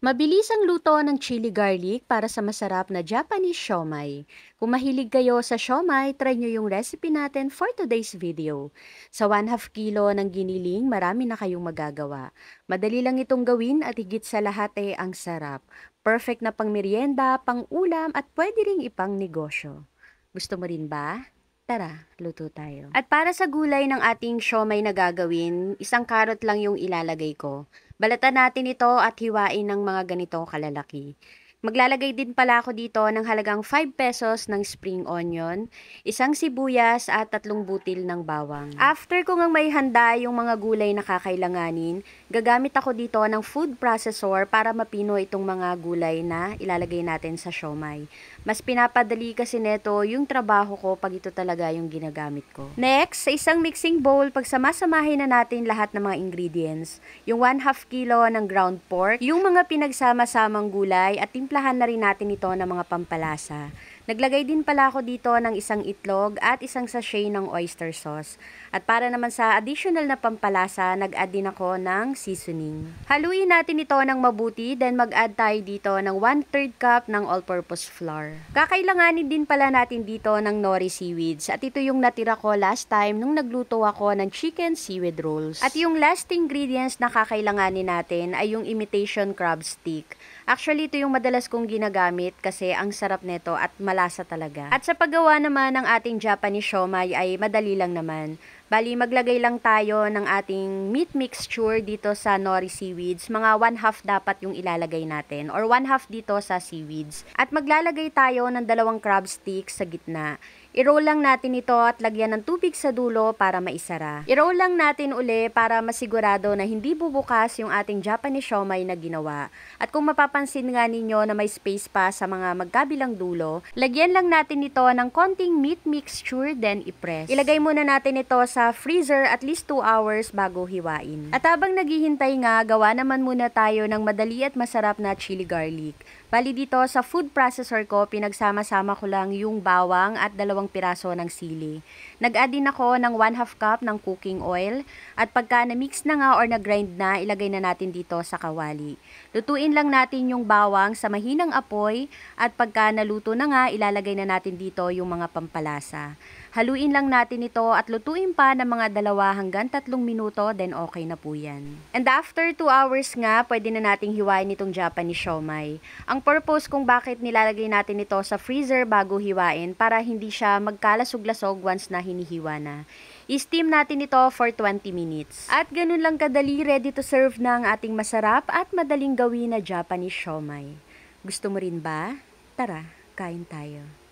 Mabilis ang luto ng chili garlic para sa masarap na Japanese siomai. Kung mahilig kayo sa siomai, try nyo yung recipe natin for today's video. Sa 1/2 kilo ng giniling, marami na kayong magagawa. Madali lang itong gawin at higit sa lahat ang sarap. Perfect na pang merienda, pang ulam at pwede ring ipang negosyo. Gusto mo rin ba? Tara, luto tayo. At para sa gulay ng ating siomai na gagawin, isang carrot lang yung ilalagay ko. Balatan natin ito at hiwain ng mga ganito kalalaki. Maglalagay din pala ako dito ng halagang 5 pesos ng spring onion, isang sibuyas at 3 butil ng bawang. After ko ngang may handa yung mga gulay na kakailanganin, gagamit ako dito ng food processor para mapino itong mga gulay na ilalagay natin sa siomai. Mas pinapadali kasi neto yung trabaho ko pag ito talaga yung ginagamit ko. Next, sa isang mixing bowl, pagsamasamahin na natin lahat ng mga ingredients. Yung 1/2 kilo ng ground pork, yung mga pinagsama-samang gulay at timplahan na rin natin ito ng mga pampalasa. Naglagay din pala ako dito ng isang itlog at isang sachet ng oyster sauce. At para naman sa additional na pampalasa, nag-add din ako ng seasoning. Haluin natin ito ng mabuti, then mag-add tayo dito ng 1/3 cup ng all-purpose flour. Kakailanganin din pala natin dito ng nori seaweeds at ito yung natira ko last time nung nagluto ako ng chicken seaweed rolls. At yung last ingredients na kakailanganin natin ay yung imitation crab stick. Actually, ito yung madalas kong ginagamit kasi ang sarap nito at malasa talaga. At sa paggawa naman ng ating Japanese siomai ay madali lang naman. Bali, maglagay lang tayo ng ating meat mixture dito sa nori seaweeds. Mga 1/2 dapat yung ilalagay natin or 1/2 dito sa seaweeds. At maglalagay tayo ng 2 crab sticks sa gitna. I-roll lang natin ito at lagyan ng tubig sa dulo para maisara. I-roll lang natin uli para masigurado na hindi bubukas yung ating Japanese siomai na ginawa. At kung mapapansin nga ninyo na may space pa sa mga magkabilang dulo, lagyan lang natin ito ng konting meat mixture then i-press. Ilagay muna natin ito sa freezer at least 2 hours bago hiwain. At habang naghihintay nga, gawa naman muna tayo ng madali at masarap na chili garlic. Bali dito sa food processor ko, pinagsama-sama ko lang yung bawang at 2 piraso ng sili. Nag-add din ako ng 1/2 cup ng cooking oil at pagka na-mix na nga or na-grind na, ilagay na natin dito sa kawali. Lutuin lang natin yung bawang sa mahinang apoy at pagka naluto na nga, ilalagay na natin dito yung mga pampalasa. Haluin lang natin ito at lutuin pa ng mga 2 hanggang 3 minuto, then okay na po yan. And after 2 hours nga, pwede na nating hiwain itong Japanese siomai. Ang purpose kung bakit nilalagay natin ito sa freezer bago hiwain para hindi siya magkalasog-lasog once na hinihiwa na. I-steam natin ito for 20 minutes. At ganun lang kadali, ready to serve na ang ating masarap at madaling gawin na Japanese siomai. Gusto mo rin ba? Tara, kain tayo.